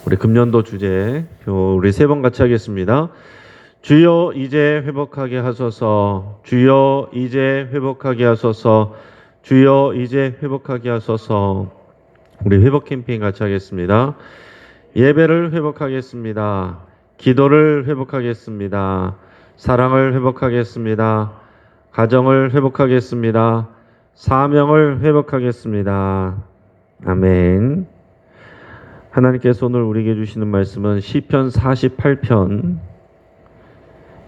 우리 금년도 주제 우리 세 번 같이 하겠습니다. 주여 이제 회복하게 하소서. 주여 이제 회복하게 하소서. 주여 이제 회복하게 하소서. 우리 회복 캠페인 같이 하겠습니다. 예배를 회복하겠습니다. 기도를 회복하겠습니다. 사랑을 회복하겠습니다. 가정을 회복하겠습니다. 사명을 회복하겠습니다. 아멘. 하나님께서 오늘 우리에게 주시는 말씀은 시편 48편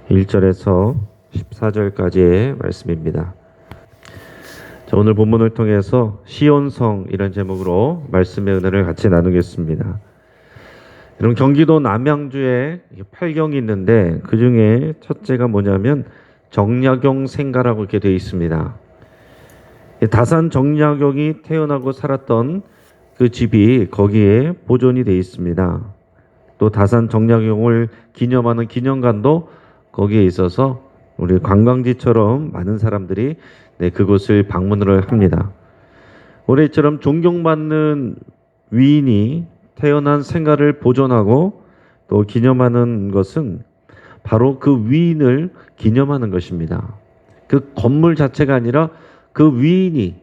1절에서 14절까지의 말씀입니다. 자, 오늘 본문을 통해서 시온성 이런 제목으로 말씀의 은혜를 같이 나누겠습니다. 여러분, 경기도 남양주에 8경이 있는데 그 중에 첫째가 뭐냐면 정약용 생가라고 이렇게 되어 있습니다. 다산 정약용이 태어나고 살았던 그 집이 거기에 보존이 되어 있습니다. 또 다산 정약용을 기념하는 기념관도 거기에 있어서 우리 관광지처럼 많은 사람들이 그곳을 방문을 합니다. 올해처럼 존경받는 위인이 태어난 생가를 보존하고 또 기념하는 것은 바로 그 위인을 기념하는 것입니다. 그 건물 자체가 아니라 그 위인이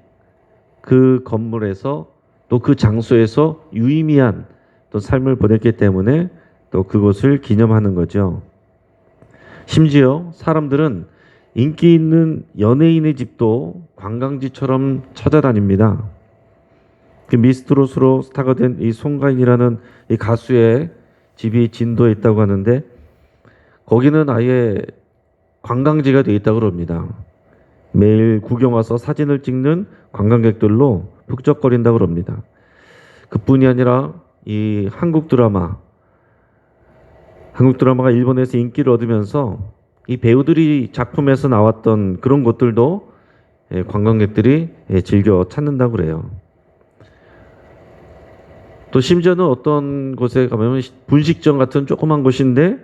그 건물에서 또 그 장소에서 유의미한 또 삶을 보냈기 때문에 또 그것을 기념하는 거죠. 심지어 사람들은 인기 있는 연예인의 집도 관광지처럼 찾아다닙니다. 그 미스트롯으로 스타가 된 이 송가인이라는 이 가수의 집이 진도에 있다고 하는데 거기는 아예 관광지가 되어 있다고 합니다. 매일 구경 와서 사진을 찍는 관광객들로 북적거린다고 합니다. 그뿐이 아니라 이 한국 드라마가 일본에서 인기를 얻으면서 이 배우들이 작품에서 나왔던 그런 곳들도 관광객들이 즐겨 찾는다고 그래요. 또 심지어는 어떤 곳에 가면 분식점 같은 조그만 곳인데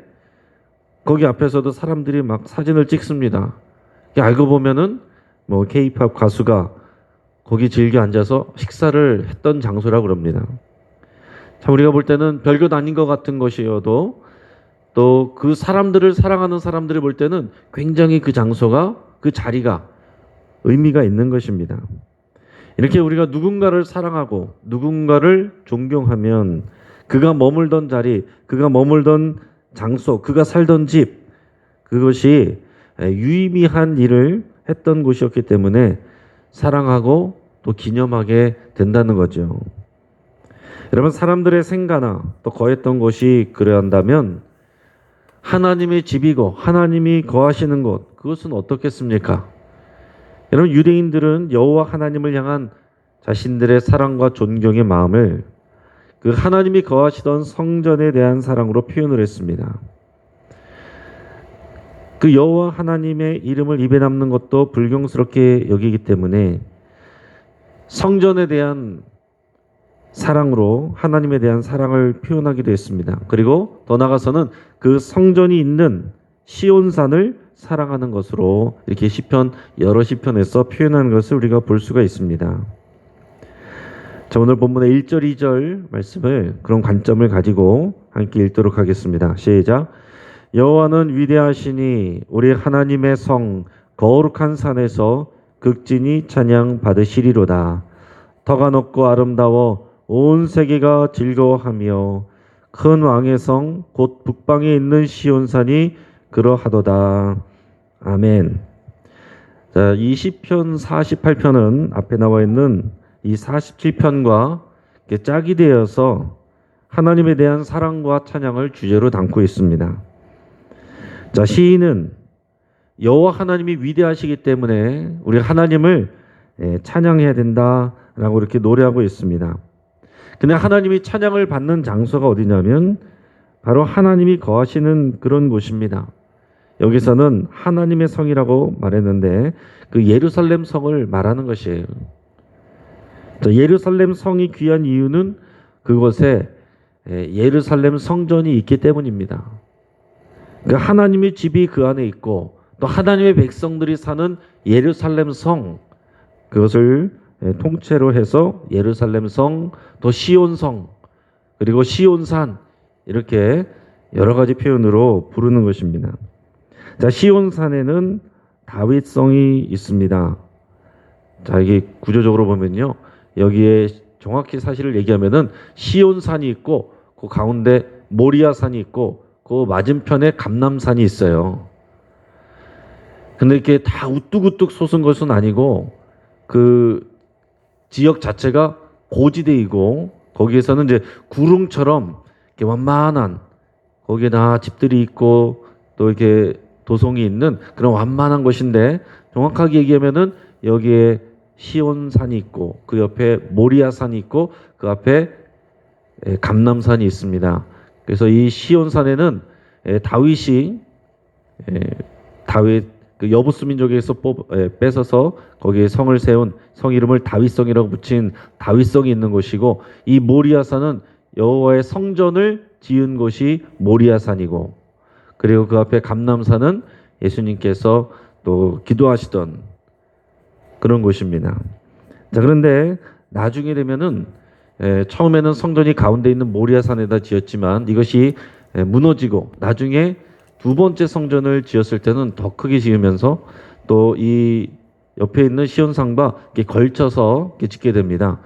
거기 앞에서도 사람들이 막 사진을 찍습니다. 알고 보면은 뭐 K-팝 가수가 거기 즐겨 앉아서 식사를 했던 장소라고 그럽니다. 참 우리가 볼 때는 별것 아닌 것 같은 것이어도 또 그 사람들을 사랑하는 사람들이 볼 때는 굉장히 그 장소가 그 자리가 의미가 있는 것입니다. 이렇게 우리가 누군가를 사랑하고 누군가를 존경하면 그가 머물던 자리, 그가 머물던 장소, 그가 살던 집, 그것이 유의미한 일을 했던 곳이었기 때문에 사랑하고 또 기념하게 된다는 거죠. 여러분, 사람들의 생가나 또 거했던 곳이 그러한다면 하나님의 집이고 하나님이 거하시는 곳, 그것은 어떻겠습니까? 여러분, 유대인들은 여호와 하나님을 향한 자신들의 사랑과 존경의 마음을 그 하나님이 거하시던 성전에 대한 사랑으로 표현을 했습니다. 그 여호와 하나님의 이름을 입에 담는 것도 불경스럽게 여기기 때문에 성전에 대한 사랑으로 하나님에 대한 사랑을 표현하기도 했습니다. 그리고 더 나아가서는 그 성전이 있는 시온산을 사랑하는 것으로 이렇게 시편 여러 시편에서 표현하는 것을 우리가 볼 수가 있습니다. 자, 오늘 본문의 1절 2절 말씀을 그런 관점을 가지고 함께 읽도록 하겠습니다. 시작. 여호와는 위대하시니 우리 하나님의 성 거룩한 산에서 극진히 찬양 받으시리로다. 터가 높고 아름다워 온 세계가 즐거워하며 큰 왕의 성 곧 북방에 있는 시온산이 그러하도다. 아멘. 자, 이 시편 48편은 앞에 나와 있는 이 47편과 짝이 되어서 하나님에 대한 사랑과 찬양을 주제로 담고 있습니다. 자, 시인은 여호와 하나님이 위대하시기 때문에 우리 하나님을 찬양해야 된다라고 이렇게 노래하고 있습니다. 근데 하나님이 찬양을 받는 장소가 어디냐면 바로 하나님이 거하시는 그런 곳입니다. 여기서는 하나님의 성이라고 말했는데 그 예루살렘 성을 말하는 것이에요. 예루살렘 성이 귀한 이유는 그곳에 예루살렘 성전이 있기 때문입니다. 그러니까 하나님의 집이 그 안에 있고 또 하나님의 백성들이 사는 예루살렘 성, 그것을 통째로 해서 예루살렘 성, 또 시온 성, 그리고 시온산 이렇게 여러 가지 표현으로 부르는 것입니다. 자, 시온산에는 다윗성이 있습니다. 자, 이게 구조적으로 보면요, 여기에 정확히 사실을 얘기하면은 시온산이 있고 그 가운데 모리아산이 있고 그 맞은편에 감람산이 있어요. 근데 이렇게 다 우뚝우뚝 솟은 것은 아니고 그 지역 자체가 고지대이고 거기에서는 이제 구릉처럼 이렇게 완만한, 거기에다 집들이 있고 또 이렇게 도성이 있는 그런 완만한 곳인데, 정확하게 얘기하면은 여기에 시온산이 있고 그 옆에 모리아산이 있고 그 앞에 감람산이 있습니다. 그래서 이 시온산에는 다윗이 다윗 그 여부스 민족에서 뺏어서 거기에 성을 세운, 성 이름을 다윗성이라고 붙인 다윗성이 있는 곳이고, 이 모리아산은 여호와의 성전을 지은 곳이 모리아산이고, 그리고 그 앞에 감람산은 예수님께서 또 기도하시던 그런 곳입니다. 자, 그런데 나중에 되면은 처음에는 성전이 가운데 있는 모리아산에다 지었지만 이것이 무너지고 나중에 두 번째 성전을 지었을 때는 더 크게 지으면서 또 이 옆에 있는 시온산과 이렇게 걸쳐서 이렇게 짓게 됩니다.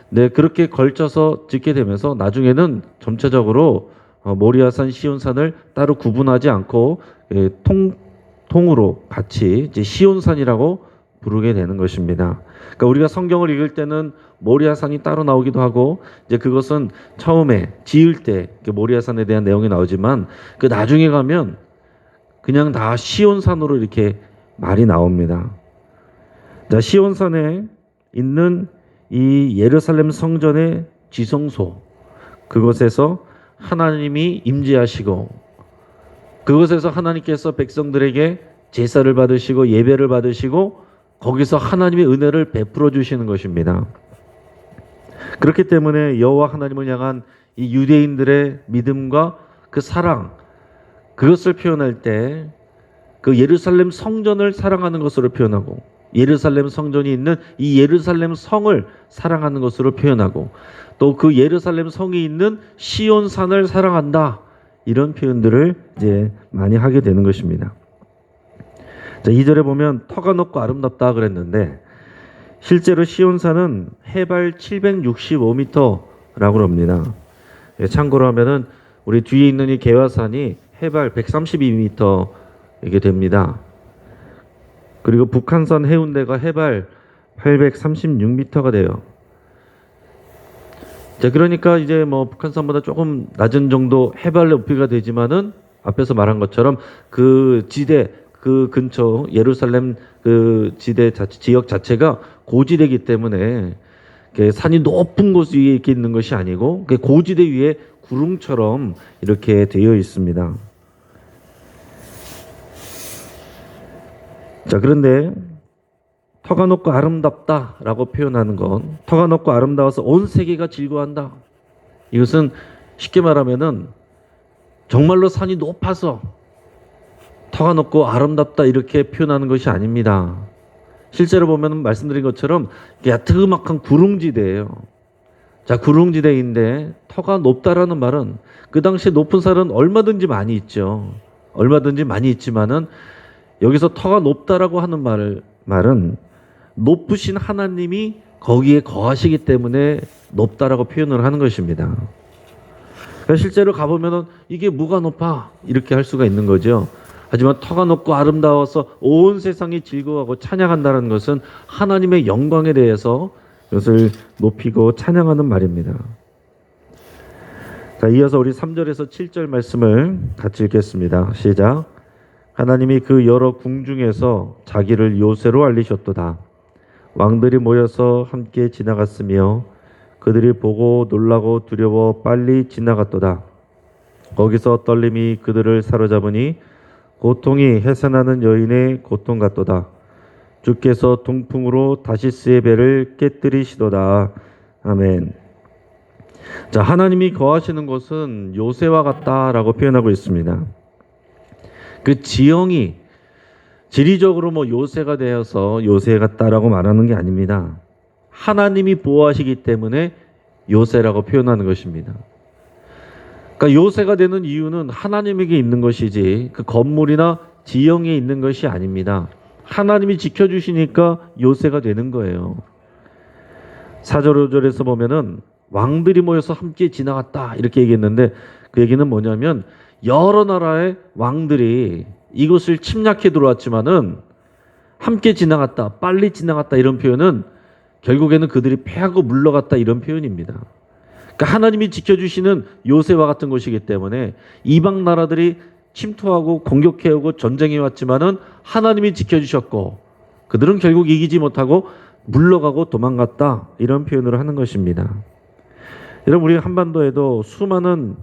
네, 그렇게 걸쳐서 짓게 되면서 나중에는 전체적으로 모리아산, 시온산을 따로 구분하지 않고 통으로 같이 이제 시온산이라고 부르게 되는 것입니다. 그러니까 우리가 성경을 읽을 때는 모리아산이 따로 나오기도 하고, 이제 그것은 처음에 지을 때 모리아산에 대한 내용이 나오지만 그 나중에 가면 그냥 다 시온산으로 이렇게 말이 나옵니다. 자, 시온산에 있는 이 예루살렘 성전의 지성소, 그곳에서 하나님이 임재하시고 그곳에서 하나님께서 백성들에게 제사를 받으시고 예배를 받으시고 거기서 하나님의 은혜를 베풀어 주시는 것입니다. 그렇기 때문에 여호와 하나님을 향한 이 유대인들의 믿음과 그 사랑, 그것을 표현할 때 그 예루살렘 성전을 사랑하는 것으로 표현하고, 예루살렘 성전이 있는 이 예루살렘 성을 사랑하는 것으로 표현하고, 또 그 예루살렘 성이 있는 시온산을 사랑한다, 이런 표현들을 이제 많이 하게 되는 것입니다. 자, 2절에 보면 터가 높고 아름답다 그랬는데 실제로 시온산은 해발 765m라고 합니다. 참고로 하면은 우리 뒤에 있는 이 개화산이 해발 132m 이게 됩니다. 그리고 북한산 해운대가 해발 836m가 돼요. 자, 그러니까 이제 뭐 북한산보다 조금 낮은 정도 해발 높이가 되지만은 앞에서 말한 것처럼 그 지대, 그 근처 예루살렘 그 지대 자체, 지역 자체가 고지대이기 때문에 산이 높은 곳 위에 이렇게 있는 것이 아니고 고지대 위에 구름처럼 이렇게 되어 있습니다. 자, 그런데 터가 높고 아름답다라고 표현하는 건, 터가 높고 아름다워서 온 세계가 즐거워한다, 이것은 쉽게 말하면은 정말로 산이 높아서 터가 높고 아름답다 이렇게 표현하는 것이 아닙니다. 실제로 보면 말씀드린 것처럼 야트막한 구릉지대예요. 자, 구릉지대인데 터가 높다라는 말은 그 당시에 높은 산은 얼마든지 많이 있죠. 얼마든지 많이 있지만은 여기서 터가 높다라고 하는 말은 높으신 하나님이 거기에 거하시기 때문에 높다라고 표현을 하는 것입니다. 그러니까 실제로 가보면은 이게 뭐가 높아? 이렇게 할 수가 있는 거죠. 하지만 터가 높고 아름다워서 온 세상이 즐거워하고 찬양한다는 것은 하나님의 영광에 대해서 이것을 높이고 찬양하는 말입니다. 자, 이어서 우리 3절에서 7절 말씀을 같이 읽겠습니다. 시작. 하나님이 그 여러 궁중에서 자기를 요새로 알리셨도다. 왕들이 모여서 함께 지나갔으며 그들이 보고 놀라고 두려워 빨리 지나갔도다. 거기서 떨림이 그들을 사로잡으니 고통이 해산하는 여인의 고통 같도다. 주께서 동풍으로 다시스의 배를 깨뜨리시도다. 아멘. 자, 하나님이 거하시는 곳은 요새와 같다라고 표현하고 있습니다. 그 지형이 지리적으로 뭐 요새가 되어서 요새 같다라고 말하는 게 아닙니다. 하나님이 보호하시기 때문에 요새라고 표현하는 것입니다. 그러니까 요새가 되는 이유는 하나님에게 있는 것이지 그 건물이나 지형에 있는 것이 아닙니다. 하나님이 지켜주시니까 요새가 되는 거예요. 4절 5절에서 보면은 왕들이 모여서 함께 지나갔다 이렇게 얘기했는데 그 얘기는 뭐냐면 여러 나라의 왕들이 이곳을 침략해 들어왔지만은 함께 지나갔다, 빨리 지나갔다 이런 표현은 결국에는 그들이 패하고 물러갔다 이런 표현입니다. 그러니까 하나님이 지켜주시는 요새와 같은 것이기 때문에 이방 나라들이 침투하고 공격해오고 전쟁해 왔지만은 하나님이 지켜주셨고 그들은 결국 이기지 못하고 물러가고 도망갔다 이런 표현을 하는 것입니다. 여러분 우리 한반도에도 수많은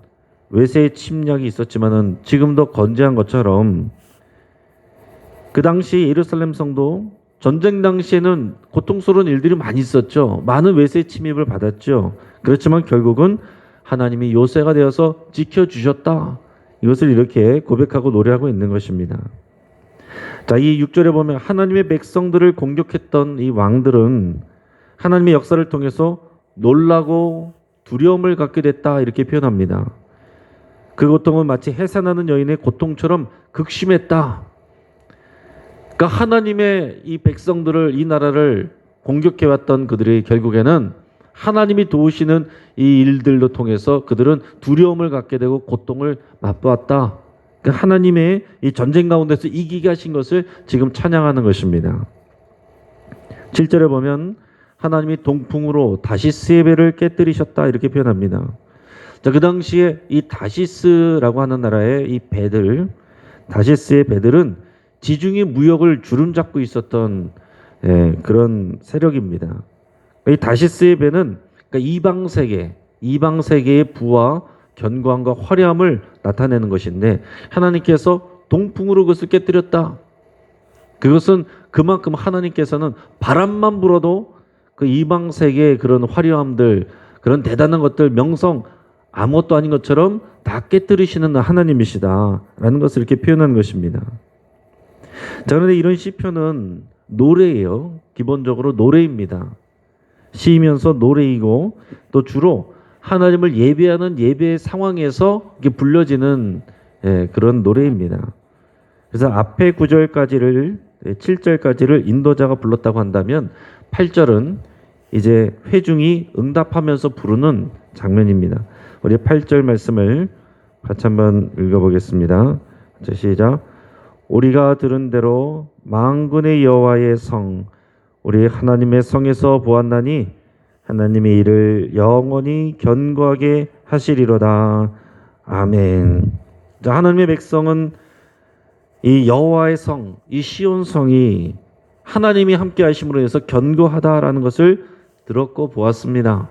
외세의 침략이 있었지만은 지금도 건재한 것처럼 그 당시 예루살렘 성도 전쟁 당시에는 고통스러운 일들이 많이 있었죠. 많은 외세 침입을 받았죠. 그렇지만 결국은 하나님이 요새가 되어서 지켜주셨다. 이것을 이렇게 고백하고 노래하고 있는 것입니다. 자, 이 6절에 보면 하나님의 백성들을 공격했던 이 왕들은 하나님의 역사를 통해서 놀라고 두려움을 갖게 됐다 이렇게 표현합니다. 그 고통은 마치 해산하는 여인의 고통처럼 극심했다. 그러니까 하나님의 이 백성들을 이 나라를 공격해왔던 그들이 결국에는 하나님이 도우시는 이 일들로 통해서 그들은 두려움을 갖게 되고 고통을 맛보았다. 그러니까 하나님의 이 전쟁 가운데서 이기게 하신 것을 지금 찬양하는 것입니다. 7절에 보면 하나님이 동풍으로 다시스의 배를 깨뜨리셨다 이렇게 표현합니다. 자, 그 당시에 이 다시스라고 하는 나라의 이 배들, 다시스의 배들은 지중해 무역을 주름잡고 있었던 그런 세력입니다. 이 다시스의 배는 그러니까 이방 세계의 부와 견고함과 화려함을 나타내는 것인데 하나님께서 동풍으로 그것을 깨뜨렸다. 그것은 그만큼 하나님께서는 바람만 불어도 그 이방 세계의 그런 화려함들, 그런 대단한 것들, 명성 아무것도 아닌 것처럼 다 깨뜨리시는 하나님이시다라는 것을 이렇게 표현하는 것입니다. 자, 그런데 이런 시편은 노래예요. 기본적으로 노래입니다. 시이면서 노래이고 또 주로 하나님을 예배하는 예배 상황에서 이렇게 불려지는 그런 노래입니다. 그래서 앞에 9절까지를 7절까지를 인도자가 불렀다고 한다면 8절은 이제 회중이 응답하면서 부르는 장면입니다. 우리 8절 말씀을 같이 한번 읽어보겠습니다. 자, 시작. 우리가 들은 대로 만군의 여호와의 성 우리 하나님의 성에서 보았나니 하나님의 일을 영원히 견고하게 하시리로다. 아멘. 자, 하나님의 백성은 이 여호와의 성, 이 시온 성이 하나님이 함께 하심으로 해서 견고하다라는 것을 들었고 보았습니다.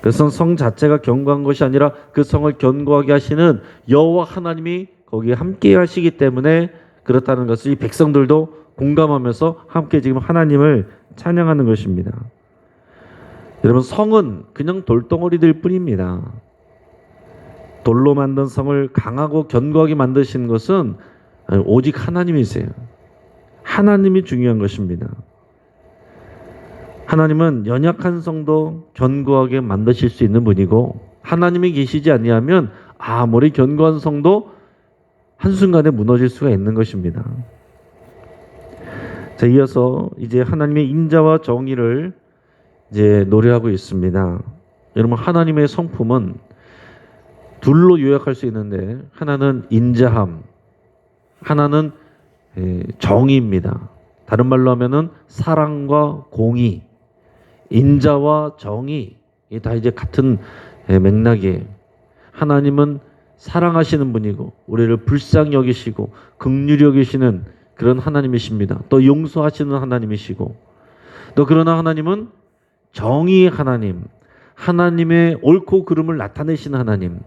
그래서 성 자체가 견고한 것이 아니라 그 성을 견고하게 하시는 여호와 하나님이 거기에 함께 하시기 때문에 그렇다는 것을 이 백성들도 공감하면서 함께 지금 하나님을 찬양하는 것입니다. 여러분 성은 그냥 돌덩어리들 뿐입니다. 돌로 만든 성을 강하고 견고하게 만드시는 것은 오직 하나님이세요. 하나님이 중요한 것입니다. 하나님은 연약한 성도 견고하게 만드실 수 있는 분이고 하나님이 계시지 아니하면 아무리 견고한 성도 한순간에 무너질 수가 있는 것입니다. 자, 이어서 이제 하나님의 인자와 정의를 이제 노래하고 있습니다. 여러분 하나님의 성품은 둘로 요약할 수 있는데 하나는 인자함, 하나는 정의입니다. 다른 말로 하면은 사랑과 공의, 인자와 정의 이 다 이제 같은 맥락이에요. 하나님은 사랑하시는 분이고 우리를 불쌍히 여기시고 긍휼히 여기시는 그런 하나님이십니다. 또 용서하시는 하나님이시고 또 그러나 하나님은 정의의 하나님, 하나님의 옳고 그름을 나타내시는 하나님.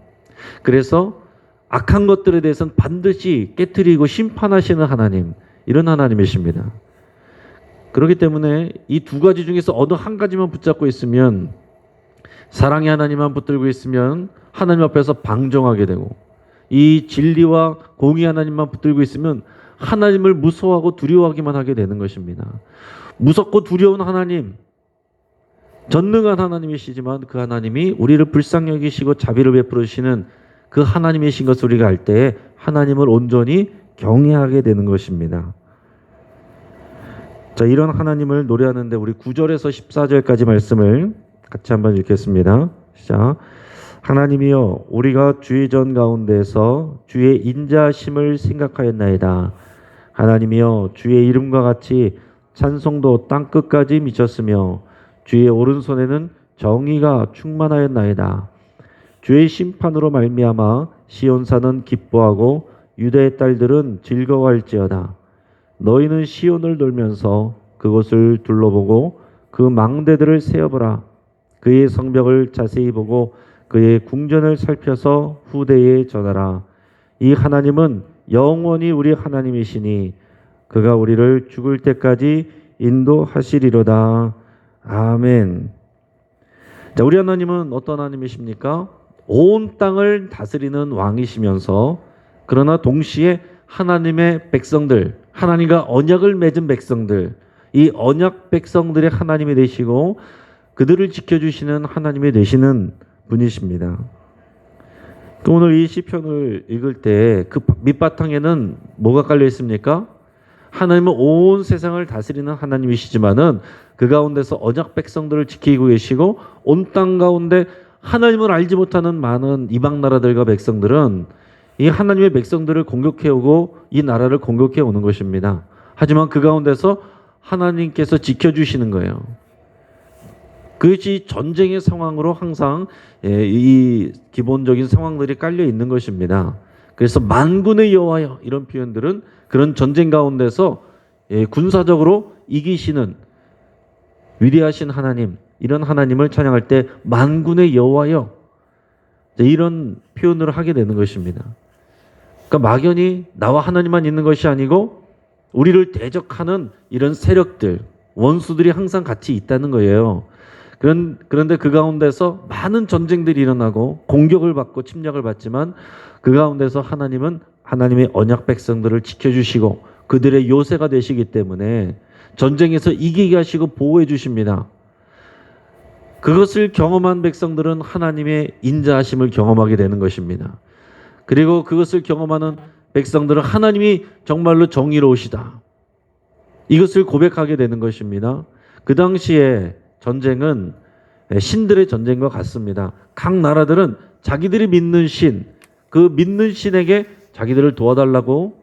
그래서 악한 것들에 대해서는 반드시 깨트리고 심판하시는 하나님, 이런 하나님이십니다. 그렇기 때문에 이 두 가지 중에서 어느 한 가지만 붙잡고 있으면, 사랑의 하나님만 붙들고 있으면 하나님 앞에서 방종하게 되고, 이 진리와 공의 하나님만 붙들고 있으면 하나님을 무서워하고 두려워하기만 하게 되는 것입니다. 무섭고 두려운 하나님, 전능한 하나님이시지만 그 하나님이 우리를 불쌍히 여기시고 자비를 베풀으시는 그 하나님이신 것을 우리가 알 때에 하나님을 온전히 경외하게 되는 것입니다. 자, 이런 하나님을 노래하는데 우리 9절에서 14절까지 말씀을 같이 한번 읽겠습니다. 시작. 하나님이여, 우리가 주의 전 가운데서 주의 인자하심을 생각하였나이다. 하나님이여, 주의 이름과 같이 찬송도 땅끝까지 미쳤으며 주의 오른손에는 정의가 충만하였나이다. 주의 심판으로 말미암아 시온산은 기뻐하고 유다의 딸들은 즐거워할지어다. 너희는 시온을 돌면서 그곳을 둘러보고 그 망대들을 세어보라. 그의 성벽을 자세히 보고 그의 궁전을 살펴서 후대에 전하라. 이 하나님은 영원히 우리 하나님이시니 그가 우리를 죽을 때까지 인도하시리로다. 아멘. 자, 우리 하나님은 어떤 하나님이십니까? 온 땅을 다스리는 왕이시면서 그러나 동시에 하나님의 백성들, 하나님과 언약을 맺은 백성들, 이 언약 백성들의 하나님이 되시고 그들을 지켜주시는 하나님이 되시는 분이십니다. 오늘 이 시편을 읽을 때 그 밑바탕에는 뭐가 깔려 있습니까? 하나님은 온 세상을 다스리는 하나님이시지만은 그 가운데서 언약 백성들을 지키고 계시고 온 땅 가운데 하나님을 알지 못하는 많은 이방 나라들과 백성들은 이 하나님의 백성들을 공격해오고 이 나라를 공격해오는 것입니다. 하지만 그 가운데서 하나님께서 지켜주시는 거예요. 그것이 전쟁의 상황으로 항상 이 기본적인 상황들이 깔려 있는 것입니다. 그래서 만군의 여호와여, 이런 표현들은 그런 전쟁 가운데서 군사적으로 이기시는 위대하신 하나님, 이런 하나님을 찬양할 때 만군의 여호와여, 이런 표현을 하게 되는 것입니다. 그러니까 막연히 나와 하나님만 있는 것이 아니고 우리를 대적하는 이런 세력들, 원수들이 항상 같이 있다는 거예요. 그런데 그 가운데서 많은 전쟁들이 일어나고 공격을 받고 침략을 받지만 그 가운데서 하나님은 하나님의 언약 백성들을 지켜주시고 그들의 요새가 되시기 때문에 전쟁에서 이기게 하시고 보호해 주십니다. 그것을 경험한 백성들은 하나님의 인자하심을 경험하게 되는 것입니다. 그리고 그것을 경험하는 백성들은 하나님이 정말로 정의로우시다, 이것을 고백하게 되는 것입니다. 그 당시에 전쟁은 신들의 전쟁과 같습니다. 각 나라들은 자기들이 믿는 신, 그 믿는 신에게 자기들을 도와달라고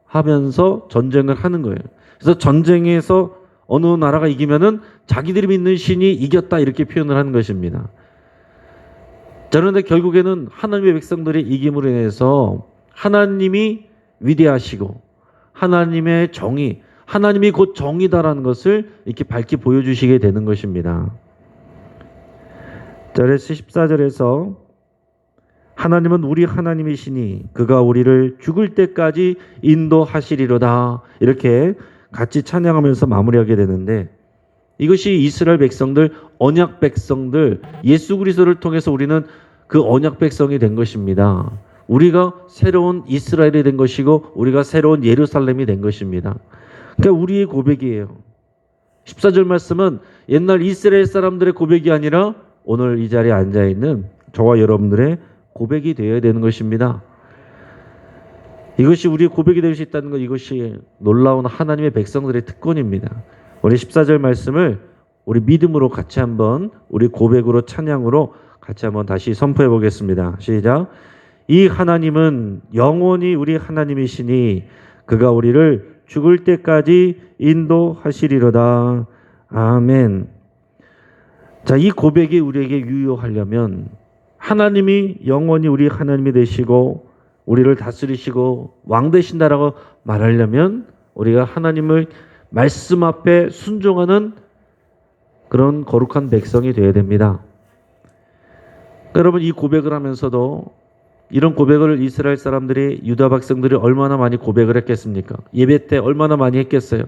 하면서 전쟁을 하는 거예요. 그래서 전쟁에서 어느 나라가 이기면은 자기들이 믿는 신이 이겼다, 이렇게 표현을 하는 것입니다. 그런데 결국에는 하나님의 백성들이 이김으로 인해서 하나님이 위대하시고 하나님의 정의, 하나님이 곧 정의다라는 것을 이렇게 밝히 보여주시게 되는 것입니다. 그래서 14절에서 하나님은 우리 하나님이시니 그가 우리를 죽을 때까지 인도하시리로다, 이렇게 같이 찬양하면서 마무리하게 되는데, 이것이 이스라엘 백성들, 언약 백성들, 예수 그리스도를 통해서 우리는 그 언약 백성이 된 것입니다. 우리가 새로운 이스라엘이 된 것이고 우리가 새로운 예루살렘이 된 것입니다. 그러니까 우리의 고백이에요. 14절 말씀은 옛날 이스라엘 사람들의 고백이 아니라 오늘 이 자리에 앉아있는 저와 여러분들의 고백이 되어야 되는 것입니다. 이것이 우리의 고백이 될 수 있다는 것, 이것이 놀라운 하나님의 백성들의 특권입니다. 우리 14절 말씀을 우리 믿음으로 같이 한번, 우리 고백으로, 찬양으로 같이 한번 다시 선포해 보겠습니다. 시작. 이 하나님은 영원히 우리 하나님이시니 그가 우리를 죽을 때까지 인도하시리로다. 아멘. 자, 이 고백이 우리에게 유효하려면 하나님이 영원히 우리 하나님이 되시고 우리를 다스리시고 왕 되신다라고 말하려면 우리가 하나님을 말씀 앞에 순종하는 그런 거룩한 백성이 되어야 됩니다. 여러분, 이 고백을 하면서도 이런 고백을 이스라엘 사람들이, 유다 백성들이 얼마나 많이 고백을 했겠습니까? 예배 때 얼마나 많이 했겠어요?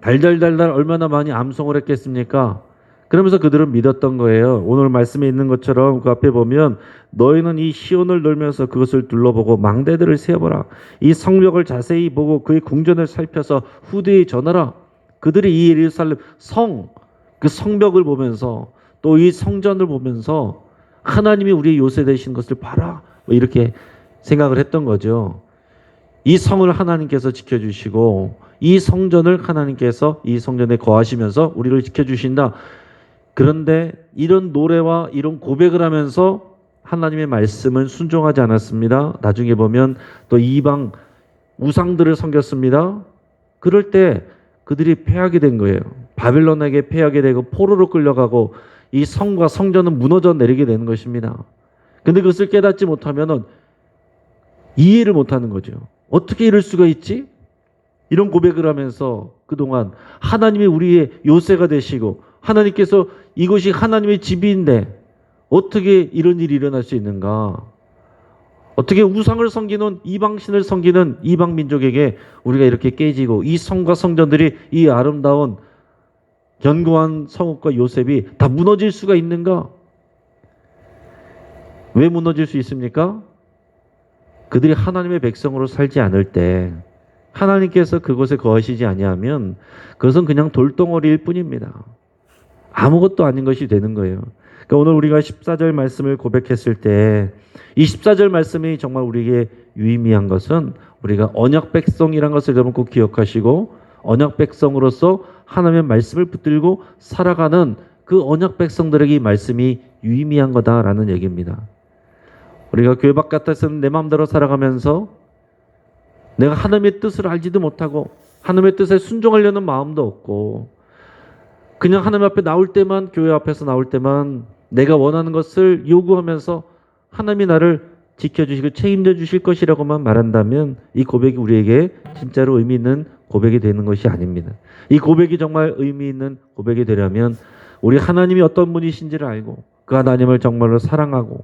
달달달달 얼마나 많이 암송을 했겠습니까? 그러면서 그들은 믿었던 거예요. 오늘 말씀에 있는 것처럼 그 앞에 보면 너희는 이 시온을 돌면서 그것을 둘러보고 망대들을 세어보라. 이 성벽을 자세히 보고 그의 궁전을 살펴서 후대에 전하라. 그들이 이 예루살렘 성, 그 성벽을 보면서 또 이 성전을 보면서 하나님이 우리의 요새 되신 것을 봐라, 뭐 이렇게 생각을 했던 거죠. 이 성을 하나님께서 지켜주시고 이 성전을 하나님께서 이 성전에 거하시면서 우리를 지켜주신다. 그런데 이런 노래와 이런 고백을 하면서 하나님의 말씀은 순종하지 않았습니다. 나중에 보면 또 이방 우상들을 섬겼습니다. 그럴 때 그들이 패하게 된 거예요. 바빌론에게 패하게 되고 포로로 끌려가고 이 성과 성전은 무너져 내리게 되는 것입니다. 근데 그것을 깨닫지 못하면 이해를 못하는 거죠. 어떻게 이럴 수가 있지? 이런 고백을 하면서 그동안 하나님이 우리의 요새가 되시고 하나님께서 이것이 하나님의 집인데 어떻게 이런 일이 일어날 수 있는가? 어떻게 우상을 섬기는 이방신을 섬기는 이방 민족에게 우리가 이렇게 깨지고 이 성과 성전들이 이 아름다운 견고한 성읍과 요셉이 다 무너질 수가 있는가? 왜 무너질 수 있습니까? 그들이 하나님의 백성으로 살지 않을 때 하나님께서 그곳에 거하시지 아니하면 그것은 그냥 돌덩어리일 뿐입니다. 아무것도 아닌 것이 되는 거예요. 그러니까 오늘 우리가 14절 말씀을 고백했을 때 이 14절 말씀이 정말 우리에게 유의미한 것은 우리가 언약 백성이란 것을 여러분 꼭 기억하시고 언약 백성으로서 하나님의 말씀을 붙들고 살아가는 그 언약 백성들에게 이 말씀이 유의미한 거다라는 얘기입니다. 우리가 교회 바깥에서는 내 마음대로 살아가면서 내가 하나님의 뜻을 알지도 못하고 하나님의 뜻에 순종하려는 마음도 없고 그냥 하나님 앞에 나올 때만 교회 앞에서 나올 때만 내가 원하는 것을 요구하면서 하나님이 나를 지켜주시고 책임져 주실 것이라고만 말한다면 이 고백이 우리에게 진짜로 의미 있는 고백이 되는 것이 아닙니다. 이 고백이 정말 의미 있는 고백이 되려면 우리 하나님이 어떤 분이신지를 알고 그 하나님을 정말로 사랑하고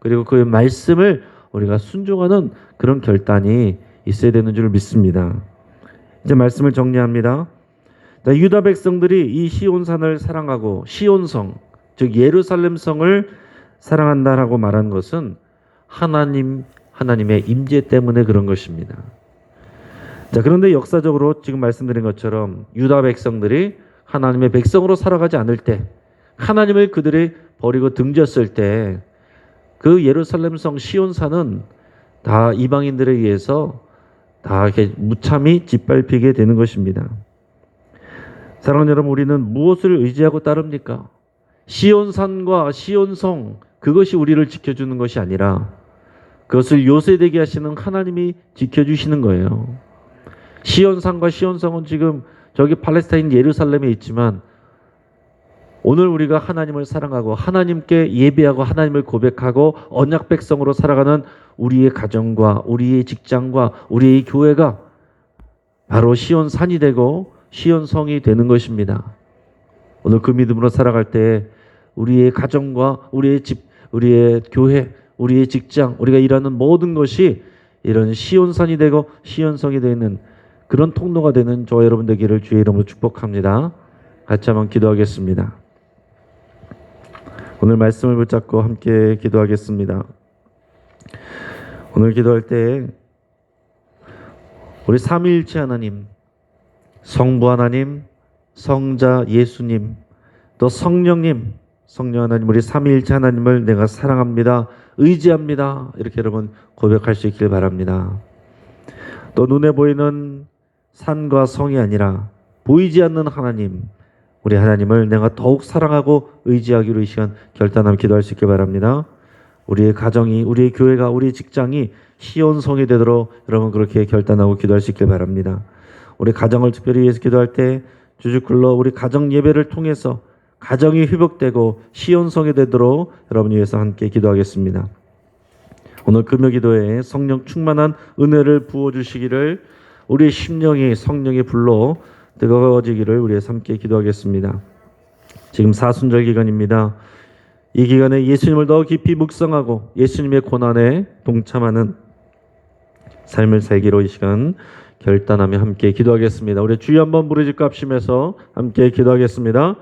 그리고 그의 말씀을 우리가 순종하는 그런 결단이 있어야 되는 줄 믿습니다. 이제 말씀을 정리합니다. 유다 백성들이 이 시온산을 사랑하고 시온성, 즉 예루살렘 성을 사랑한다라고 말한 것은 하나님의 임재 때문에 그런 것입니다. 자, 그런데 역사적으로 지금 말씀드린 것처럼 유다 백성들이 하나님의 백성으로 살아가지 않을 때 하나님을 그들이 버리고 등졌을 때 그 예루살렘 성 시온산은 다 이방인들에 의해서 다 이렇게 무참히 짓밟히게 되는 것입니다. 사랑하는 여러분, 우리는 무엇을 의지하고 따릅니까? 시온산과 시온성, 그것이 우리를 지켜주는 것이 아니라 그것을 요새되게 하시는 하나님이 지켜주시는 거예요. 시온산과 시온성은 지금 저기 팔레스타인 예루살렘에 있지만 오늘 우리가 하나님을 사랑하고 하나님께 예배하고 하나님을 고백하고 언약 백성으로 살아가는 우리의 가정과 우리의 직장과 우리의 교회가 바로 시온산이 되고 시온성이 되는 것입니다. 오늘 그 믿음으로 살아갈 때 우리의 가정과 우리의 집, 우리의 교회, 우리의 직장, 우리가 일하는 모든 것이 이런 시온산이 되고 시온성이 되는 그런 통로가 되는 저와 여러분 되기를 주의 이름으로 축복합니다. 같이 한번 기도하겠습니다. 오늘 말씀을 붙잡고 함께 기도하겠습니다. 오늘 기도할 때 우리 삼위일체 하나님, 성부 하나님, 성자 예수님, 또 성령 하나님, 우리 삼위일체 하나님을 내가 사랑합니다, 의지합니다, 이렇게 여러분 고백할 수 있길 바랍니다. 또 눈에 보이는 산과 성이 아니라 보이지 않는 하나님, 우리 하나님을 내가 더욱 사랑하고 의지하기로 이 시간 결단하며 기도할 수 있길 바랍니다. 우리의 가정이, 우리의 교회가, 우리의 직장이 시온성이 되도록 여러분 그렇게 결단하고 기도할 수 있길 바랍니다. 우리 가정을 특별히 위해서 기도할 때 주주클로 우리 가정 예배를 통해서 가정이 회복되고 시온성이 되도록 여러분 위해서 함께 기도하겠습니다. 오늘 금요 기도에 성령 충만한 은혜를 부어주시기를, 우리의 심령이 성령의 불로 뜨거워지기를 우리의 함께 기도하겠습니다. 지금 사순절 기간입니다. 이 기간에 예수님을 더 깊이 묵상하고 예수님의 고난에 동참하는 삶을 살기로 이 시간 결단하며 함께 기도하겠습니다. 우리 주여 한번 부르짖고 합심해서 함께 기도하겠습니다.